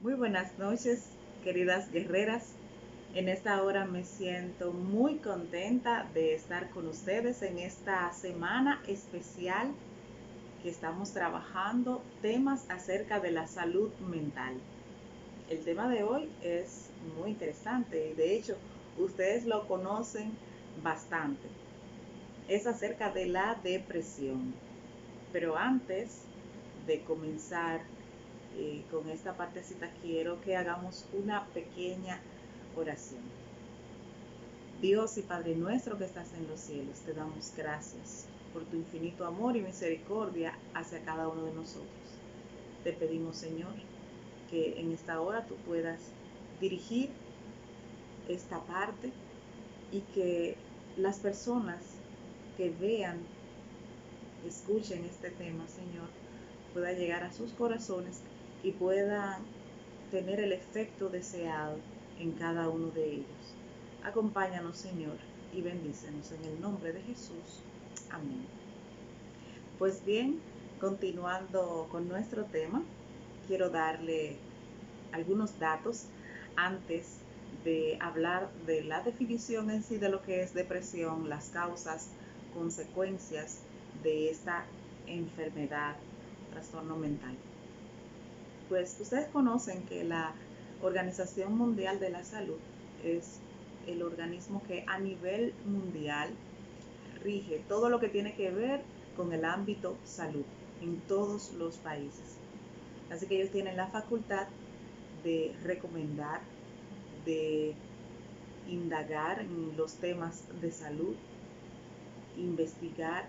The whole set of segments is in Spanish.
Muy buenas noches, queridas guerreras. En esta hora me siento muy contenta de estar con ustedes en esta semana especial que estamos trabajando temas acerca de la salud mental. El tema de hoy es muy interesante y de hecho ustedes lo conocen bastante. Es acerca de la depresión. Pero antes de comenzar con esta partecita, quiero que hagamos una pequeña oración. Dios y Padre nuestro que estás en los cielos, te damos gracias por tu infinito amor y misericordia hacia cada uno de nosotros. Te pedimos, Señor, que en esta hora tú puedas dirigir esta parte y que las personas que vean, escuchen este tema, Señor, pueda llegar a sus corazones y pueda tener el efecto deseado en cada uno de ellos. Acompáñanos, Señor, y bendícenos en el nombre de Jesús. Amén. Pues bien, continuando con nuestro tema, quiero darle algunos datos antes de hablar de la definición en sí de lo que es depresión, las causas, consecuencias de esta enfermedad, trastorno mental. Pues ustedes conocen que la Organización Mundial de la Salud es el organismo que a nivel mundial rige todo lo que tiene que ver con el ámbito salud en todos los países. Así que ellos tienen la facultad de recomendar, de indagar en los temas de salud, investigar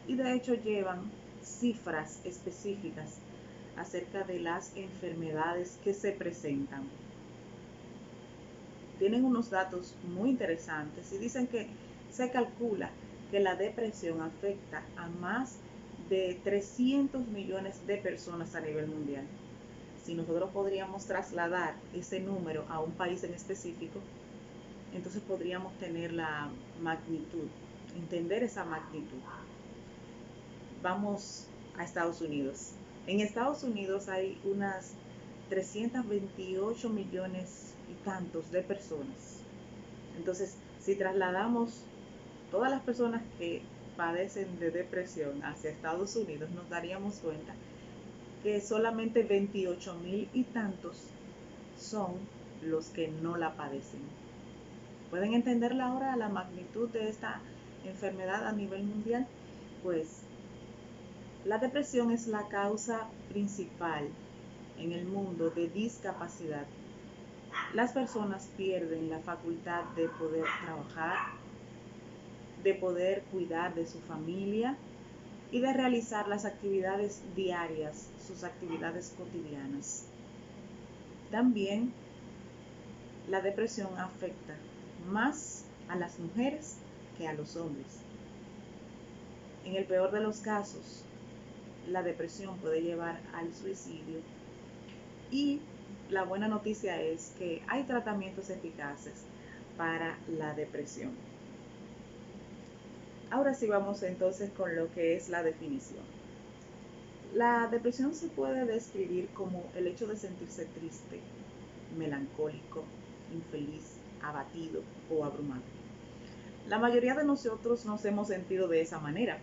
y de hecho llevan cifras específicas acerca de las enfermedades que se presentan. Tienen unos datos muy interesantes y dicen que se calcula que la depresión afecta a más de 300 millones de personas a nivel mundial. Si nosotros podríamos trasladar ese número a un país en específico, entonces podríamos tener la magnitud, entender esa magnitud. Vamos a Estados Unidos. En Estados Unidos hay unas 328 millones y tantos de personas. Entonces, si trasladamos todas las personas que padecen de depresión hacia Estados Unidos, nos daríamos cuenta que solamente 28,000 y tantos son los que no la padecen. ¿Pueden entender ahora la magnitud de esta enfermedad a nivel mundial? Pues la depresión es la causa principal en el mundo de discapacidad. Las personas pierden la facultad de poder trabajar, de poder cuidar de su familia y de realizar las actividades diarias, sus actividades cotidianas. También la depresión afecta más a las mujeres que a los hombres. En el peor de los casos, la depresión puede llevar al suicidio y la buena noticia es que hay tratamientos eficaces para la depresión. Ahora sí vamos entonces con lo que es la definición. La depresión se puede describir como el hecho de sentirse triste, melancólico, infeliz, abatido o abrumado. La mayoría de nosotros nos hemos sentido de esa manera,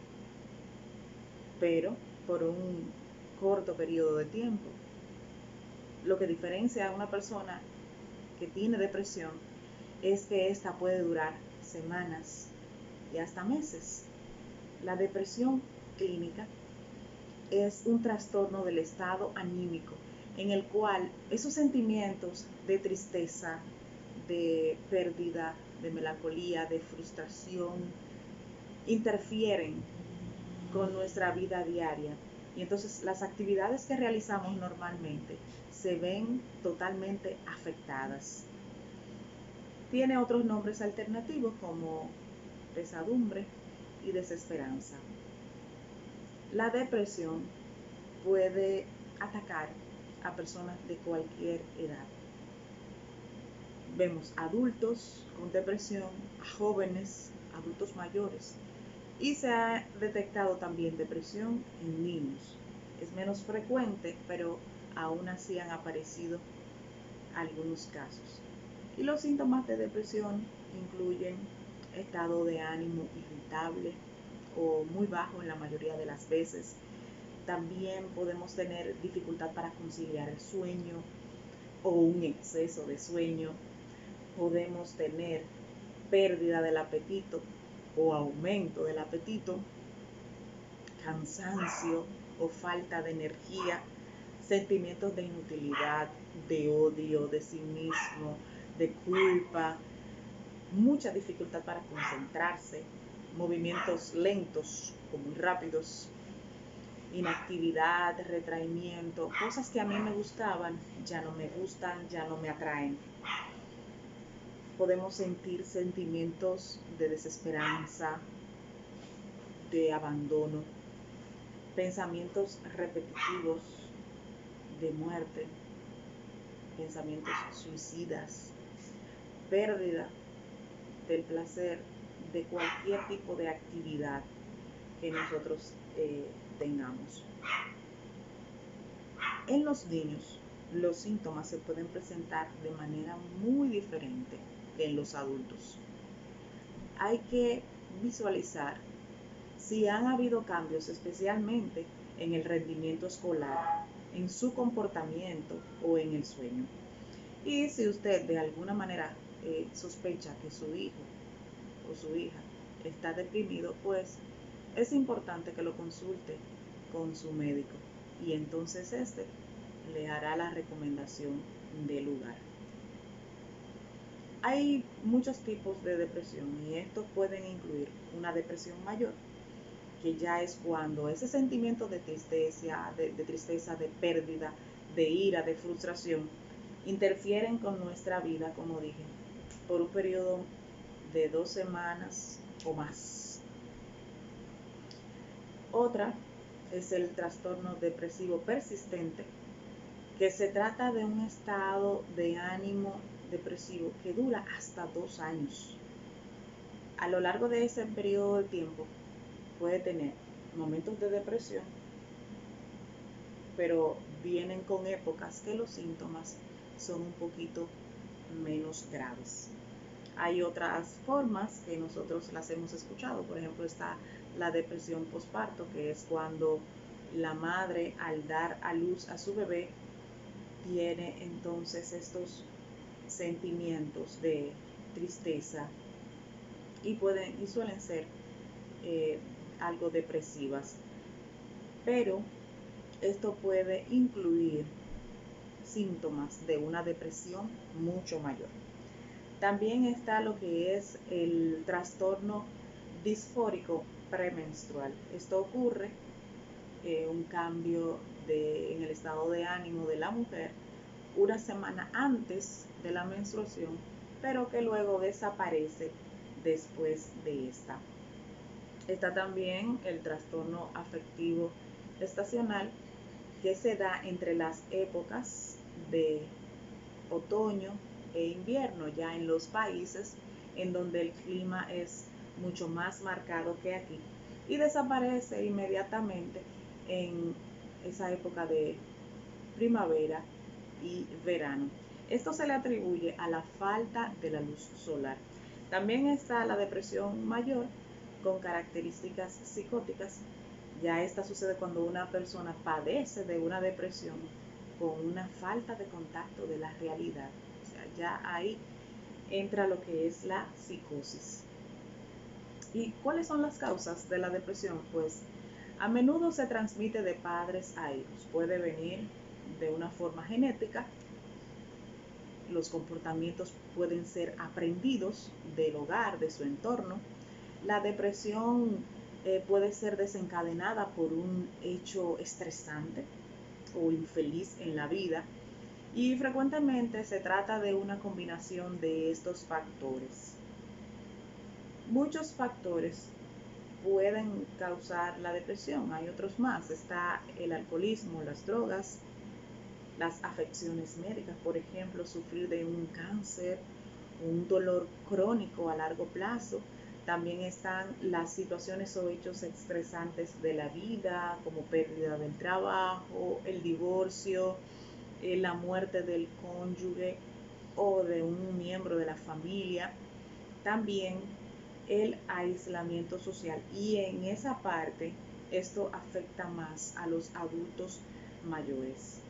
pero por un corto periodo de tiempo. Lo que diferencia a una persona que tiene depresión es que esta puede durar semanas y hasta meses. La depresión clínica es un trastorno del estado anímico en el cual esos sentimientos de tristeza, de pérdida, de melancolía, de frustración, interfieren con nuestra vida diaria. Y entonces las actividades que realizamos normalmente se ven totalmente afectadas. Tiene otros nombres alternativos como pesadumbre y desesperanza. La depresión puede atacar a personas de cualquier edad. Vemos adultos con depresión, a jóvenes, adultos mayores, y se ha detectado también depresión en niños. Es menos frecuente, pero aún así han aparecido algunos casos. Y los síntomas de depresión incluyen estado de ánimo irritable o muy bajo en la mayoría de las veces. También podemos tener dificultad para conciliar el sueño o un exceso de sueño. Podemos tener pérdida del apetito o aumento del apetito, cansancio o falta de energía, sentimientos de inutilidad, de odio de sí mismo, de culpa, mucha dificultad para concentrarse, movimientos lentos o muy rápidos, inactividad, retraimiento, cosas que a mí me gustaban, ya no me gustan, ya no me atraen. Podemos sentir sentimientos de desesperanza, de abandono, pensamientos repetitivos de muerte, pensamientos suicidas, pérdida del placer de cualquier tipo de actividad que nosotros tengamos. En los niños, los síntomas se pueden presentar de manera muy diferente que en los adultos. Hay que visualizar si han habido cambios, especialmente en el rendimiento escolar, en su comportamiento o en el sueño. Y si usted de alguna manera sospecha que su hijo o su hija está deprimido, pues es importante que lo consulte con su médico y entonces este le hará la recomendación del lugar. Hay muchos tipos de depresión y estos pueden incluir una depresión mayor, que ya es cuando ese sentimiento de tristeza, de pérdida, de ira, de frustración, interfieren con nuestra vida, como dije, por un periodo de 2 semanas o más. Otra es el trastorno depresivo persistente, que se trata de un estado de ánimo depresivo que dura hasta 2 años. A lo largo de ese periodo de tiempo puede tener momentos de depresión, pero vienen con épocas que los síntomas son un poquito menos graves. Hay otras formas que nosotros las hemos escuchado, por ejemplo está la depresión posparto, que es cuando la madre al dar a luz a su bebé tiene entonces estos sentimientos de tristeza y suelen ser algo depresivas, pero esto puede incluir síntomas de una depresión mucho mayor. También está lo que es el trastorno disfórico premenstrual. Esto ocurre un cambio en el estado de ánimo de la mujer una semana antes de la menstruación, pero que luego desaparece después de esta. Está también el trastorno afectivo estacional, que se da entre las épocas de otoño e invierno, ya en los países en donde el clima es mucho más marcado que aquí, y desaparece inmediatamente en esa época de primavera y verano. Esto se le atribuye a la falta de la luz solar. También está la depresión mayor con características psicóticas. Ya esta sucede cuando una persona padece de una depresión con una falta de contacto de la realidad. O sea, ya ahí entra lo que es la psicosis. ¿Y cuáles son las causas de la depresión? Pues a menudo se transmite de padres a hijos. Puede venir de una forma genética. Los comportamientos pueden ser aprendidos del hogar, de su entorno. La depresión puede ser desencadenada por un hecho estresante o infeliz en la vida, y frecuentemente se trata de una combinación de estos factores. Muchos factores pueden causar la depresión, hay otros más. Está el alcoholismo, las drogas, las afecciones médicas, por ejemplo, sufrir de un cáncer, un dolor crónico a largo plazo. También están las situaciones o hechos estresantes de la vida, como pérdida del trabajo, el divorcio, la muerte del cónyuge o de un miembro de la familia, también el aislamiento social. Y en esa parte, esto afecta más a los adultos mayores.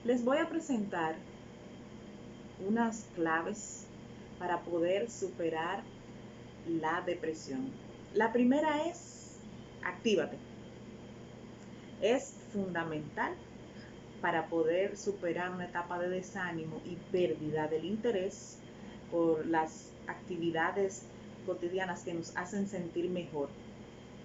Les voy a presentar unas claves para poder superar la depresión. La primera es, actívate. Es fundamental para poder superar una etapa de desánimo y pérdida del interés por las actividades cotidianas que nos hacen sentir mejor.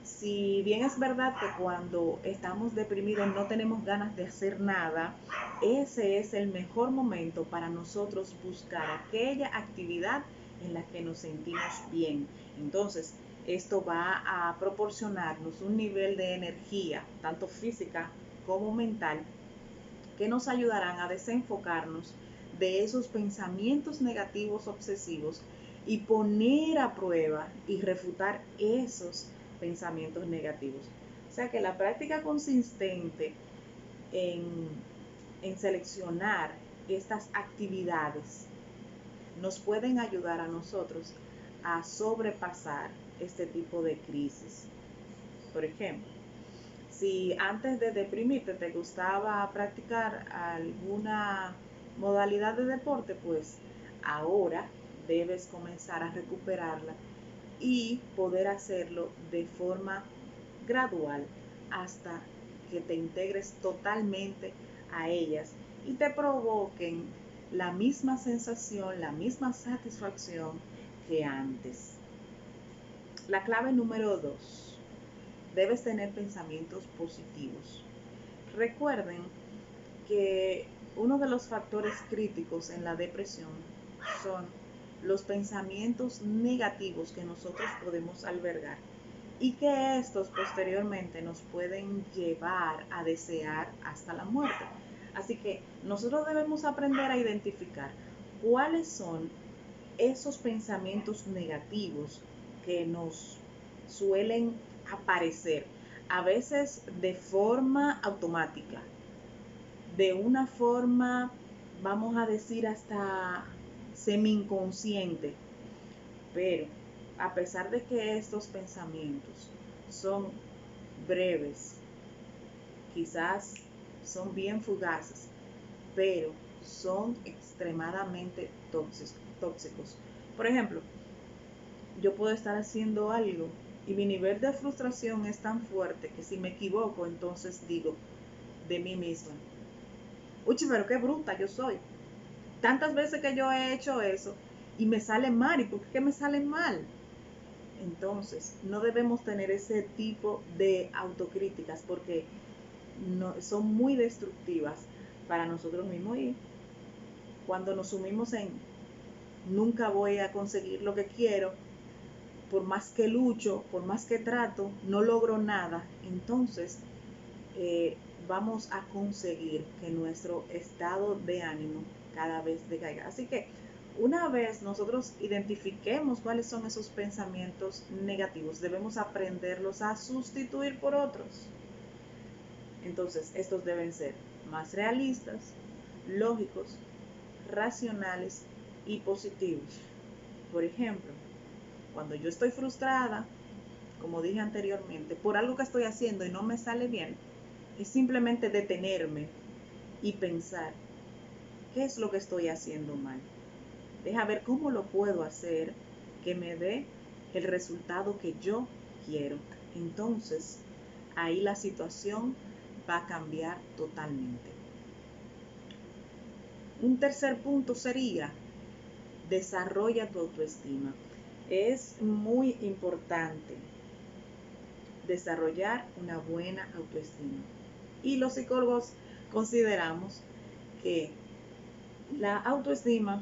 Si bien es verdad que cuando estamos deprimidos no tenemos ganas de hacer nada, ese es el mejor momento para nosotros buscar aquella actividad en la que nos sentimos bien. Entonces, esto va a proporcionarnos un nivel de energía, tanto física como mental, que nos ayudarán a desenfocarnos de esos pensamientos negativos obsesivos y poner a prueba y refutar esos pensamientos negativos. O sea que la práctica consistente en seleccionar estas actividades nos pueden ayudar a nosotros a sobrepasar este tipo de crisis. Por ejemplo, si antes de deprimirte te gustaba practicar alguna modalidad de deporte, pues ahora debes comenzar a recuperarla y poder hacerlo de forma gradual hasta que te integres totalmente a ellas y te provoquen la misma sensación, la misma satisfacción que antes. La clave número 2. Debes tener pensamientos positivos. Recuerden que uno de los factores críticos en la depresión son los pensamientos negativos que nosotros podemos albergar y que estos posteriormente nos pueden llevar a desear hasta la muerte. Así que nosotros debemos aprender a identificar cuáles son esos pensamientos negativos que nos suelen aparecer, a veces de forma automática, de una forma, vamos a decir, hasta semi-inconsciente. Pero a pesar de que estos pensamientos son breves, quizás son bien fugaces, pero son extremadamente tóxicos. Por ejemplo, yo puedo estar haciendo algo y mi nivel de frustración es tan fuerte que si me equivoco, entonces digo de mí misma, uy, pero qué bruta yo soy. Tantas veces que yo he hecho eso y me sale mal. ¿Y por qué me sale mal? Entonces, no debemos tener ese tipo de autocríticas porque son muy destructivas para nosotros mismos. Y cuando nos sumimos en nunca voy a conseguir lo que quiero, por más que lucho, por más que trato, no logro nada, entonces vamos a conseguir que nuestro estado de ánimo cada vez decaiga. Así que una vez nosotros identifiquemos cuáles son esos pensamientos negativos, debemos aprenderlos a sustituir por otros. Entonces, estos deben ser más realistas, lógicos, racionales y positivos. Por ejemplo, cuando yo estoy frustrada, como dije anteriormente, por algo que estoy haciendo y no me sale bien, es simplemente detenerme y pensar, ¿qué es lo que estoy haciendo mal? Deja ver cómo lo puedo hacer que me dé el resultado que yo quiero. Entonces, ahí la situación va a cambiar totalmente. Un tercer punto sería, desarrolla tu autoestima. Es muy importante desarrollar una buena autoestima. Y los psicólogos consideramos que la autoestima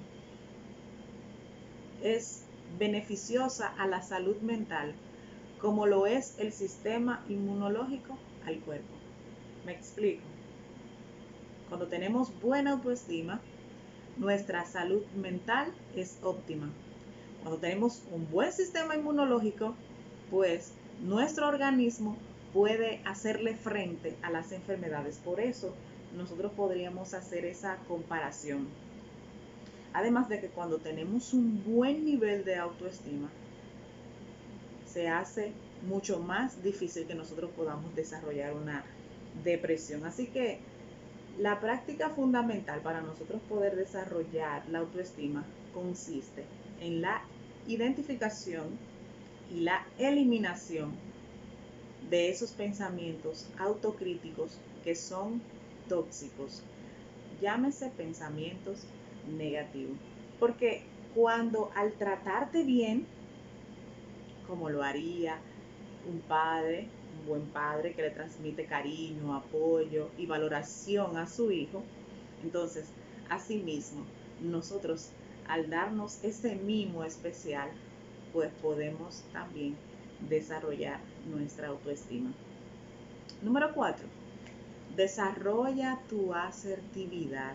es beneficiosa a la salud mental, como lo es el sistema inmunológico al cuerpo. Me explico. Cuando tenemos buena autoestima, nuestra salud mental es óptima. Cuando tenemos un buen sistema inmunológico, pues nuestro organismo puede hacerle frente a las enfermedades. Por eso nosotros podríamos hacer esa comparación. Además de que cuando tenemos un buen nivel de autoestima, se hace mucho más difícil que nosotros podamos desarrollar una depresión. Así que la práctica fundamental para nosotros poder desarrollar la autoestima consiste en la identificación y la eliminación de esos pensamientos autocríticos que son tóxicos. Llámese pensamientos negativos. Porque cuando al tratarte bien, como lo haría un buen padre que le transmite cariño, apoyo y valoración a su hijo, entonces, asimismo, nosotros al darnos ese mimo especial, pues podemos también desarrollar nuestra autoestima. Número 4. Desarrolla tu asertividad.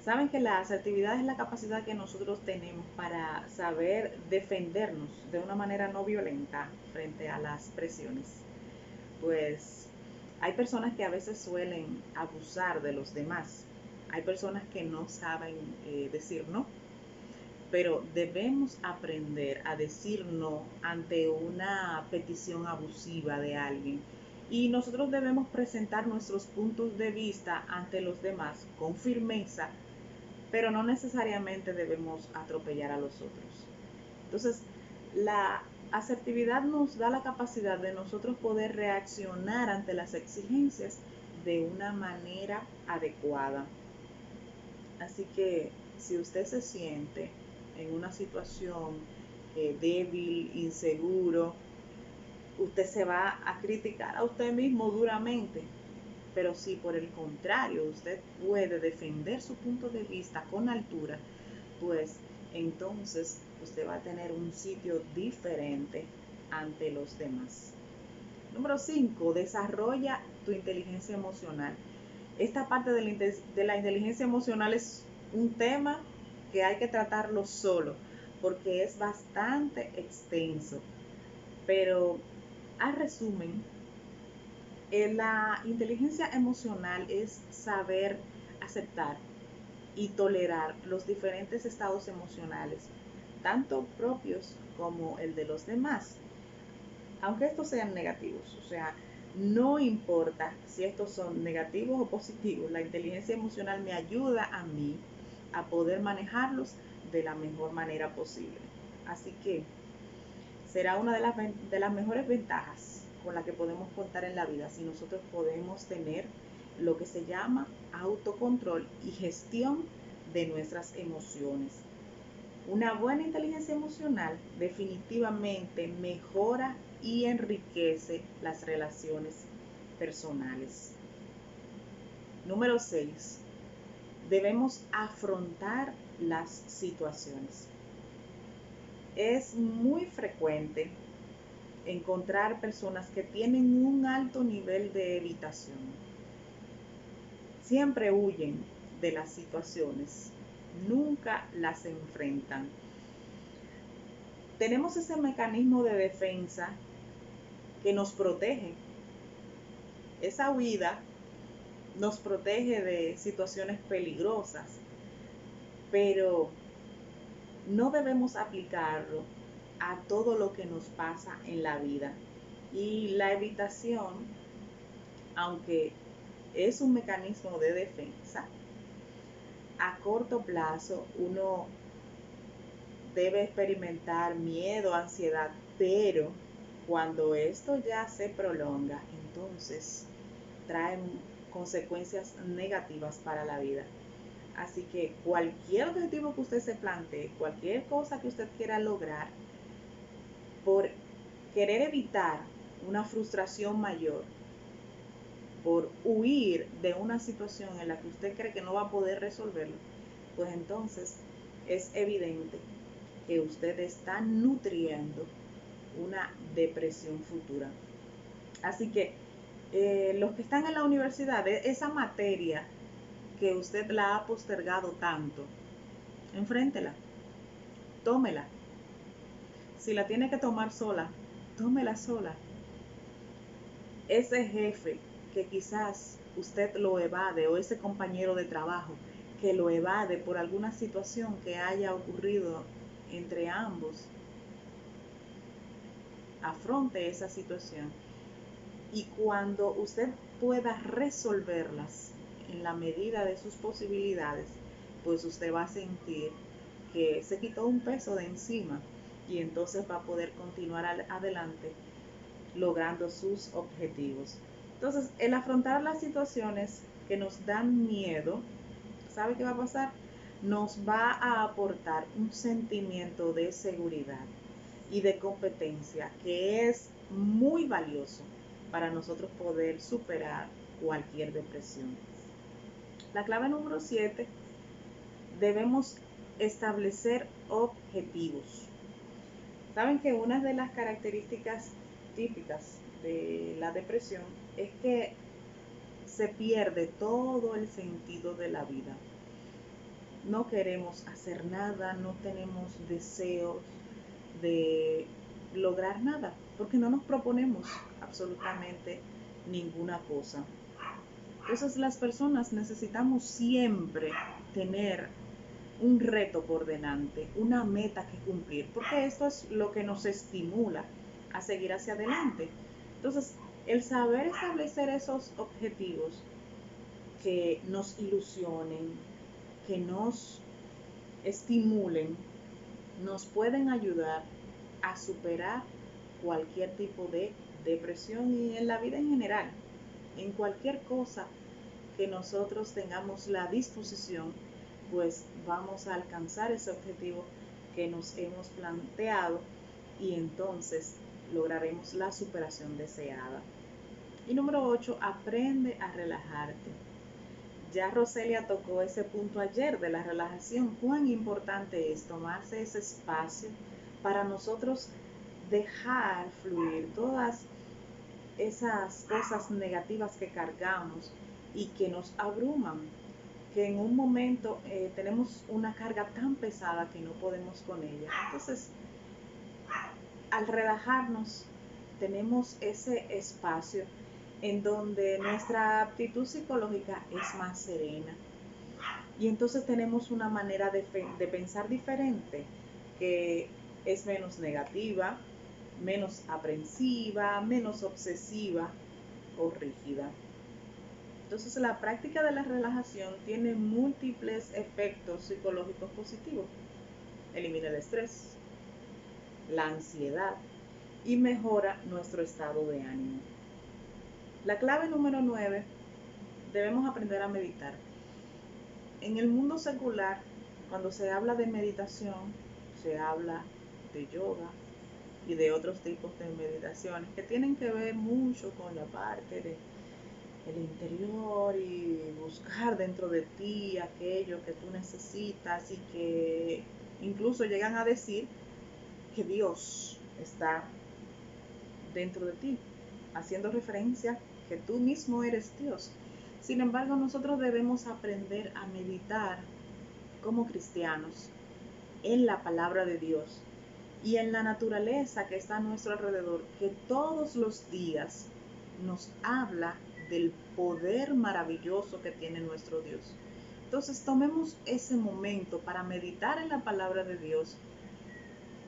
Saben que la asertividad es la capacidad que nosotros tenemos para saber defendernos de una manera no violenta frente a las presiones. Pues hay personas que a veces suelen abusar de los demás. Hay personas que no saben decir no, pero debemos aprender a decir no ante una petición abusiva de alguien. Y nosotros debemos presentar nuestros puntos de vista ante los demás con firmeza, pero no necesariamente debemos atropellar a los otros. Entonces, la asertividad nos da la capacidad de nosotros poder reaccionar ante las exigencias de una manera adecuada. Así que si usted se siente en una situación débil, inseguro, usted se va a criticar a usted mismo duramente. Pero si por el contrario usted puede defender su punto de vista con altura, pues entonces usted va a tener un sitio diferente ante los demás. Número 5, desarrolla tu inteligencia emocional. Esta parte de la inteligencia emocional es un tema que hay que tratarlo solo, porque es bastante extenso. Pero a resumen, la inteligencia emocional es saber aceptar y tolerar los diferentes estados emocionales, tanto propios como el de los demás, aunque estos sean negativos. O sea, no importa si estos son negativos o positivos, la inteligencia emocional me ayuda a mí a poder manejarlos de la mejor manera posible. Así que será una de las mejores ventajas con la que podemos contar en la vida si nosotros podemos tener lo que se llama autocontrol y gestión de nuestras emociones. Una buena inteligencia emocional definitivamente mejora y enriquece las relaciones personales. Número 6. Debemos afrontar las situaciones. Es muy frecuente encontrar personas que tienen un alto nivel de evitación. Siempre huyen de las situaciones, nunca las enfrentan. Tenemos ese mecanismo de defensa que nos protege. Esa huida nos protege de situaciones peligrosas, pero no debemos aplicarlo a todo lo que nos pasa en la vida. Y la evitación, aunque es un mecanismo de defensa, a corto plazo uno debe experimentar miedo, ansiedad, pero cuando esto ya se prolonga, entonces trae consecuencias negativas para la vida. Así que cualquier objetivo que usted se plantee, cualquier cosa que usted quiera lograr, por querer evitar una frustración mayor, por huir de una situación en la que usted cree que no va a poder resolverlo, pues entonces es evidente que usted está nutriendo una depresión futura. Así que los que están en la universidad, esa materia que usted la ha postergado tanto, enfréntela, tómela. Si la tiene que tomar sola, tómela sola. Ese jefe que quizás usted lo evade, o ese compañero de trabajo que lo evade por alguna situación que haya ocurrido entre ambos, afronte esa situación, y cuando usted pueda resolverlas en la medida de sus posibilidades, pues usted va a sentir que se quitó un peso de encima, y entonces va a poder continuar adelante logrando sus objetivos. Entonces, el afrontar las situaciones que nos dan miedo, ¿sabe qué va a pasar? Nos va a aportar un sentimiento de seguridad y de competencia que es muy valioso para nosotros poder superar cualquier depresión. La clave número 7, debemos establecer objetivos. Saben que una de las características típicas de la depresión es que se pierde todo el sentido de la vida. No queremos hacer nada, no tenemos deseos de lograr nada, porque no nos proponemos absolutamente ninguna cosa. Entonces las personas necesitamos siempre tener un reto por delante, una meta que cumplir, porque esto es lo que nos estimula a seguir hacia adelante. Entonces, el saber establecer esos objetivos que nos ilusionen, que nos estimulen, nos pueden ayudar a superar cualquier tipo de depresión, y en la vida en general, en cualquier cosa que nosotros tengamos la disposición, pues vamos a alcanzar ese objetivo que nos hemos planteado, y entonces lograremos la superación deseada. Y número 8, aprende a relajarte. Ya Roselia tocó ese punto ayer de la relajación. Cuán importante es tomarse ese espacio para nosotros dejar fluir todas esas cosas negativas que cargamos y que nos abruman, que en un momento tenemos una carga tan pesada que no podemos con ella. Entonces, al relajarnos, tenemos ese espacio en donde nuestra aptitud psicológica es más serena, y entonces tenemos una manera de pensar diferente, que es menos negativa, menos aprensiva, menos obsesiva o rígida. Entonces, la práctica de la relajación tiene múltiples efectos psicológicos positivos. Elimina el estrés, la ansiedad y mejora nuestro estado de ánimo. La clave número 9, debemos aprender a meditar. En el mundo secular, cuando se habla de meditación, se habla de yoga y de otros tipos de meditaciones que tienen que ver mucho con la parte de el interior y buscar dentro de ti aquello que tú necesitas, y que incluso llegan a decir que Dios está dentro de ti, haciendo referencia que tú mismo eres Dios. Sin embargo, nosotros debemos aprender a meditar como cristianos en la palabra de Dios y en la naturaleza que está a nuestro alrededor, que todos los días nos habla del poder maravilloso que tiene nuestro Dios. Entonces, tomemos ese momento para meditar en la palabra de Dios,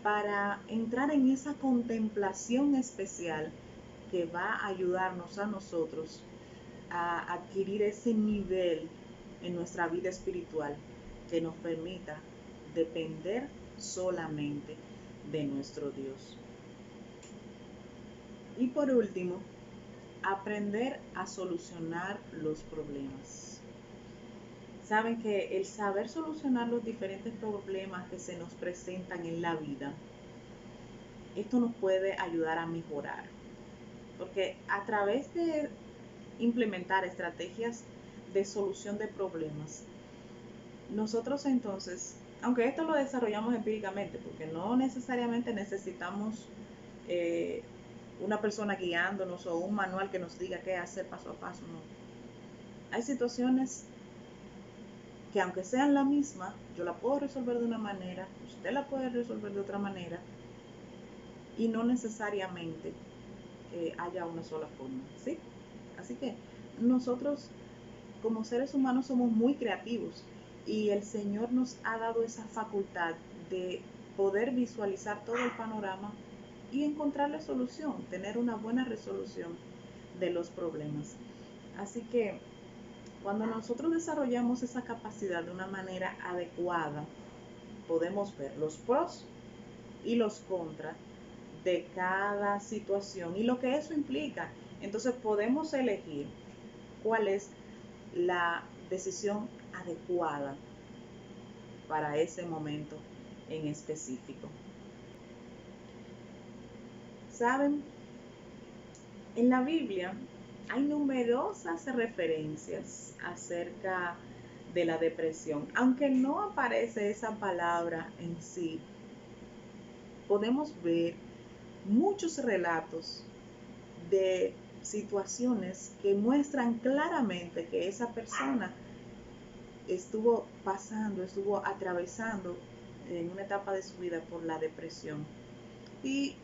para entrar en esa contemplación especial que va a ayudarnos a nosotros a adquirir ese nivel en nuestra vida espiritual que nos permita depender solamente de nuestro Dios. Y por último, aprender a solucionar los problemas. Saben que el saber solucionar los diferentes problemas que se nos presentan en la vida, esto nos puede ayudar a mejorar, porque a través de implementar estrategias de solución de problemas, nosotros entonces, aunque esto lo desarrollamos empíricamente, porque no necesariamente necesitamos una persona guiándonos o un manual que nos diga qué hacer paso a paso, no. Hay situaciones que, aunque sean la misma, yo la puedo resolver de una manera, usted la puede resolver de otra manera, y no necesariamente haya una sola forma, ¿sí? Así que nosotros como seres humanos somos muy creativos y el Señor nos ha dado esa facultad de poder visualizar todo el panorama y encontrarle solución, tener una buena resolución de los problemas. Así que cuando nosotros desarrollamos esa capacidad de una manera adecuada, podemos ver los pros y los contras de cada situación y lo que eso implica. Entonces podemos elegir cuál es la decisión adecuada para ese momento en específico. ¿Saben? En la Biblia hay numerosas referencias acerca de la depresión. Aunque no aparece esa palabra en sí, podemos ver muchos relatos de situaciones que muestran claramente que esa persona estuvo atravesando en una etapa de su vida por la depresión. Y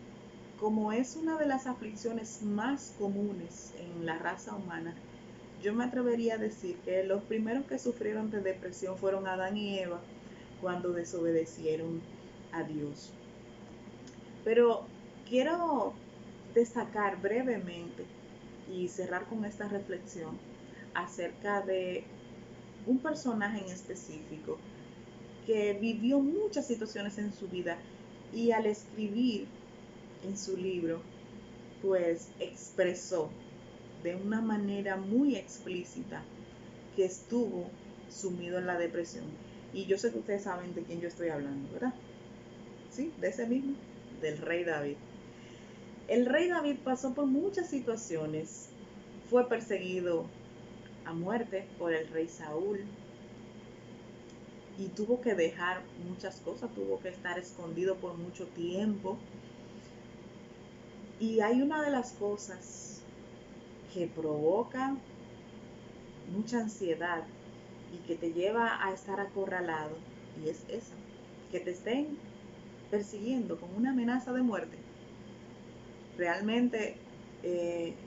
como es una de las aflicciones más comunes en la raza humana, yo me atrevería a decir que los primeros que sufrieron de depresión fueron Adán y Eva cuando desobedecieron a Dios. Pero quiero destacar brevemente y cerrar con esta reflexión acerca de un personaje en específico que vivió muchas situaciones en su vida y al escribir en su libro, pues expresó de una manera muy explícita que estuvo sumido en la depresión. Y yo sé que ustedes saben de quién yo estoy hablando, ¿verdad? Sí, de ese mismo, del rey David. El rey David pasó por muchas situaciones. Fue perseguido a muerte por el rey Saúl y tuvo que dejar muchas cosas, tuvo que estar escondido por mucho tiempo. Y hay una de las cosas que provoca mucha ansiedad y que te lleva a estar acorralado, y es esa, que te estén persiguiendo con una amenaza de muerte. Realmente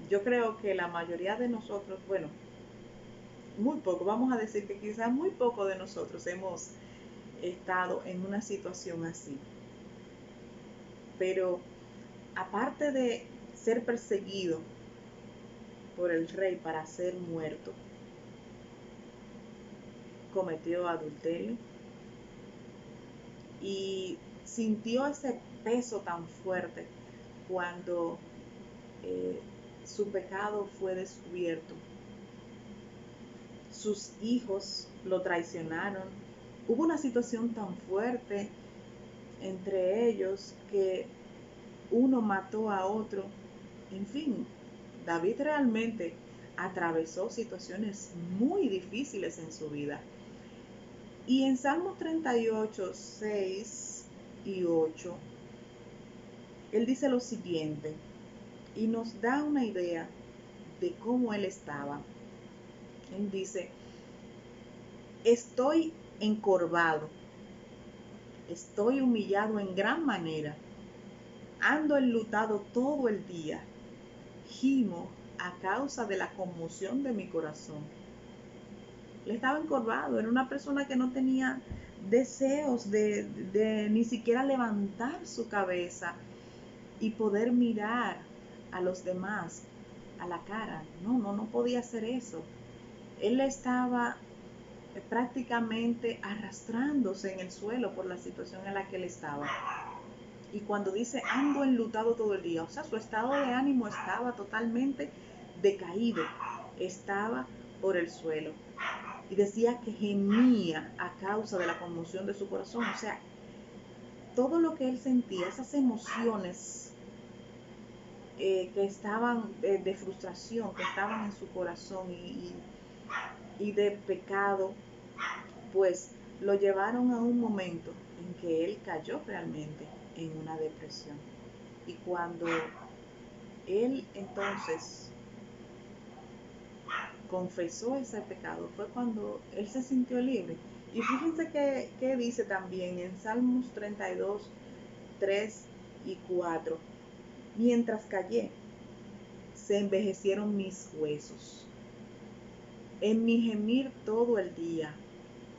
yo creo que la mayoría de nosotros, bueno, muy poco, vamos a decir que quizás muy poco de nosotros hemos estado en una situación así. Pero aparte de ser perseguido por el rey para ser muerto, cometió adulterio y sintió ese peso tan fuerte cuando su pecado fue descubierto. Sus hijos lo traicionaron. Hubo una situación tan fuerte entre ellos que uno mató a otro. En fin, David realmente atravesó situaciones muy difíciles en su vida. Y en Salmos 38, 6 y 8, él dice lo siguiente, y nos da una idea de cómo él estaba. Él dice, estoy encorvado, estoy humillado en gran manera, ando enlutado todo el día, gimo a causa de la conmoción de mi corazón. Él estaba encorvado, era una persona que no tenía deseos de ni siquiera levantar su cabeza y poder mirar a los demás a la cara. No podía hacer eso. Él estaba prácticamente arrastrándose en el suelo por la situación en la que él estaba. Y cuando dice ando enlutado todo el día, o sea, su estado de ánimo estaba totalmente decaído, estaba por el suelo. Y decía que gemía a causa de la conmoción de su corazón. O sea, todo lo que él sentía, esas emociones que estaban de frustración, que estaban en su corazón y de pecado, pues lo llevaron a un momento en que él cayó realmente en una depresión. Y cuando él entonces confesó ese pecado, fue cuando él se sintió libre. Y fíjense que dice también en Salmos 32, 3 y 4, mientras callé, se envejecieron mis huesos. en mi gemir todo el día,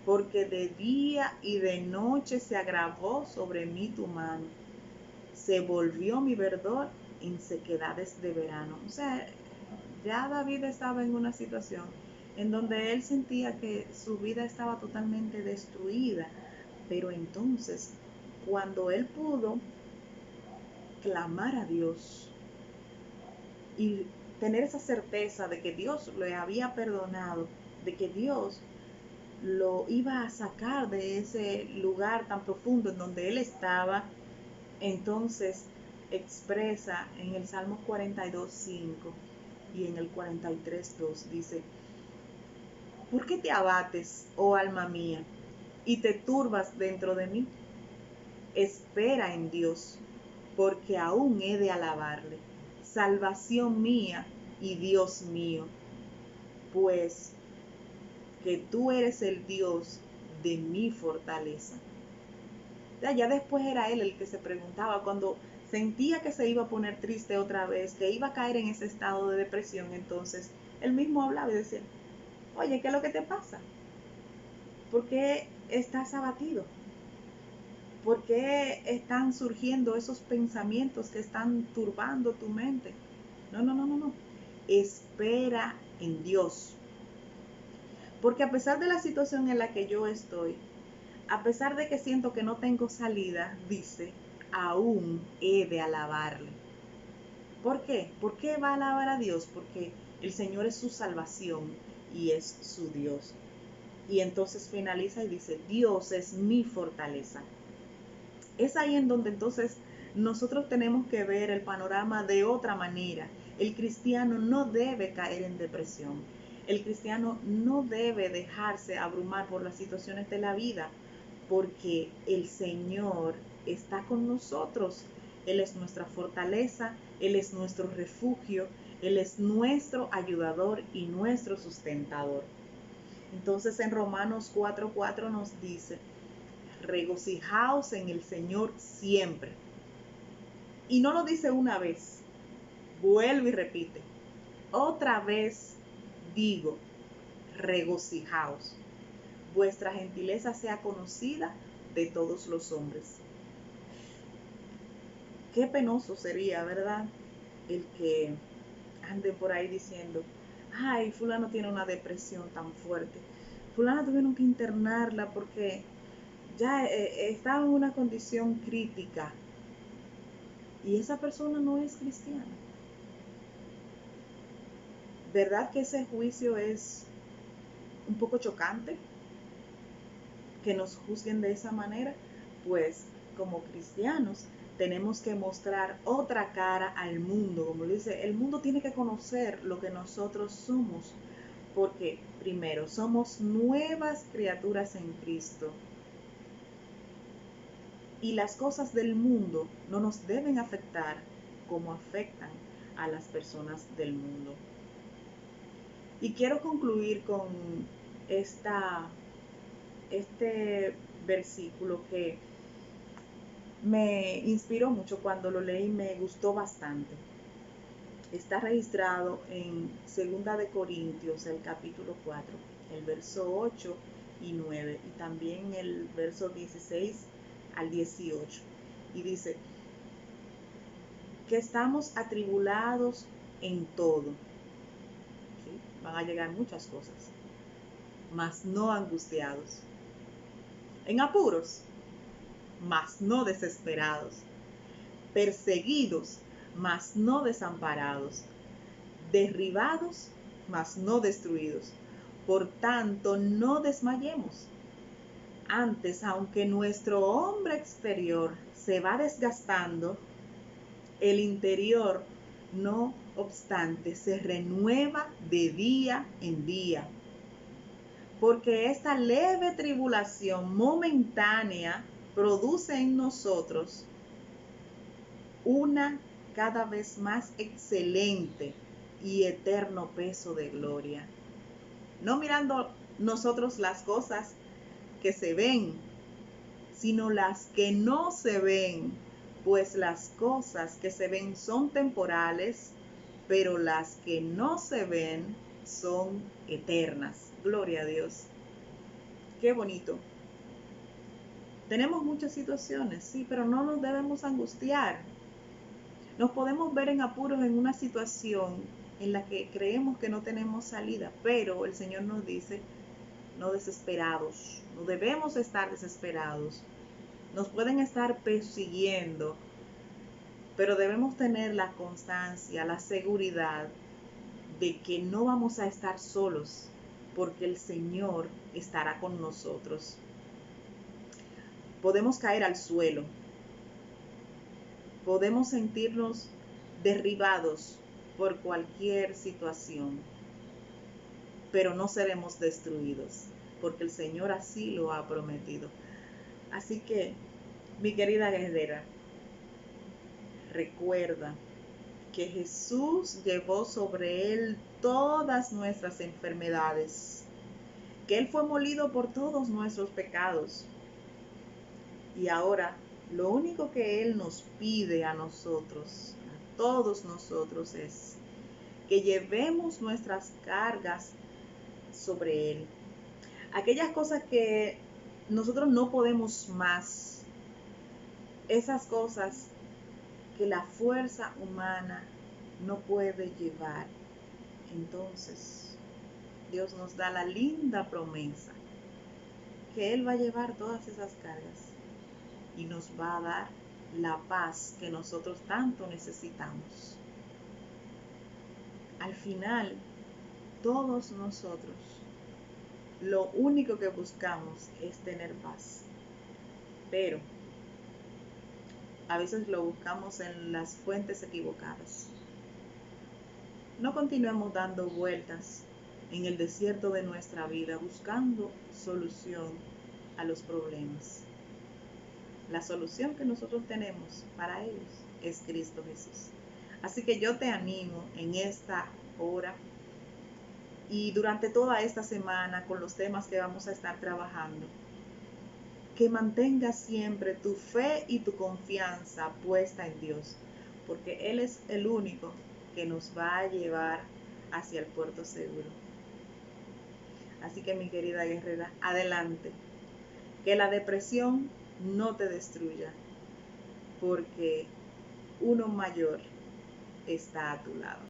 porque de día y de noche se agravó sobre mí tu mano. Se volvió mi verdor en sequedades de verano. O sea, ya David estaba en una situación en donde él sentía que su vida estaba totalmente destruida, pero entonces, cuando él pudo clamar a Dios y tener esa certeza de que Dios le había perdonado, de que Dios lo iba a sacar de ese lugar tan profundo en donde él estaba, entonces expresa en el Salmo 42:5 y en el 43:2 dice: ¿por qué te abates, oh alma mía, y te turbas dentro de mí? Espera en Dios, porque aún he de alabarle, salvación mía y Dios mío, pues que tú eres el Dios de mi fortaleza. Ya después era él el que se preguntaba cuando sentía que se iba a poner triste otra vez, que iba a caer en ese estado de depresión. Entonces él mismo hablaba y decía: oye, ¿qué es lo que te pasa? ¿Por qué estás abatido? ¿Por qué están surgiendo esos pensamientos que están turbando tu mente? No. Espera en Dios. Porque a pesar de la situación en la que yo estoy, a pesar de que siento que no tengo salida, dice, aún he de alabarle. ¿Por qué? ¿Por qué va a alabar a Dios? Porque el Señor es su salvación y es su Dios. Y entonces finaliza y dice: Dios es mi fortaleza. Es ahí en donde entonces nosotros tenemos que ver el panorama de otra manera. El cristiano no debe caer en depresión. El cristiano no debe dejarse abrumar por las situaciones de la vida, porque el Señor está con nosotros. Él es nuestra fortaleza, Él es nuestro refugio, Él es nuestro ayudador y nuestro sustentador. Entonces en Romanos 4:4 nos dice: regocijaos en el Señor siempre. Y no lo dice una vez, vuelve y repite: otra vez digo, regocijaos. Vuestra gentileza sea conocida de todos los hombres. Qué penoso sería, ¿verdad? El que ande por ahí diciendo: ay, fulano tiene una depresión tan fuerte, fulano tuvieron que internarla porque ya estaba en una condición crítica, y esa persona no es cristiana. ¿Verdad que ese juicio es un poco chocante? Que nos juzguen de esa manera. Pues como cristianos tenemos que mostrar otra cara al mundo. Como dice, el mundo tiene que conocer lo que nosotros somos, porque primero somos nuevas criaturas en Cristo, y las cosas del mundo no nos deben afectar como afectan a las personas del mundo. Y quiero concluir con este versículo que me inspiró mucho cuando lo leí, me gustó bastante. Está registrado en 2 de Corintios, el capítulo 4, el verso 8 y 9, y también el verso 16 al 18. Y dice que estamos atribulados en todo. ¿Sí? Van a llegar muchas cosas, mas no angustiados. En apuros, mas no desesperados. Perseguidos, mas no desamparados. Derribados, mas no destruidos. Por tanto, no desmayemos. Antes, aunque nuestro hombre exterior se va desgastando, el interior, no obstante, se renueva de día en día. Porque esta leve tribulación momentánea produce en nosotros una cada vez más excelente y eterno peso de gloria. No mirando nosotros las cosas que se ven, sino las que no se ven, pues las cosas que se ven son temporales, pero las que no se ven son eternas. Gloria a Dios. Qué bonito. Tenemos muchas situaciones, sí, pero no nos debemos angustiar. Nos podemos ver en apuros en una situación en la que creemos que no tenemos salida, pero el Señor nos dice, no desesperados, no debemos estar desesperados. Nos pueden estar persiguiendo, pero debemos tener la constancia, la seguridad de que no vamos a estar solos, porque el Señor estará con nosotros. Podemos caer al suelo, podemos sentirnos derribados por cualquier situación, pero no seremos destruidos, porque el Señor así lo ha prometido. Así que, mi querida guerrera, recuerda que Jesús llevó sobre él todas nuestras enfermedades, que Él fue molido por todos nuestros pecados. Y ahora, lo único que Él nos pide a nosotros, a todos nosotros, es que llevemos nuestras cargas sobre Él. Aquellas cosas que nosotros no podemos más, esas cosas que la fuerza humana no puede llevar. Entonces, Dios nos da la linda promesa que Él va a llevar todas esas cargas y nos va a dar la paz que nosotros tanto necesitamos. Al final, todos nosotros lo único que buscamos es tener paz, pero a veces lo buscamos en las fuentes equivocadas. No continuemos dando vueltas en el desierto de nuestra vida buscando solución a los problemas. La solución que nosotros tenemos para ellos es Cristo Jesús. Así que yo te animo en esta hora y durante toda esta semana con los temas que vamos a estar trabajando, que mantengas siempre tu fe y tu confianza puesta en Dios, porque Él es el único que nos va a llevar hacia el puerto seguro. Así que, mi querida guerrera, adelante, que la depresión no te destruya, porque uno mayor está a tu lado.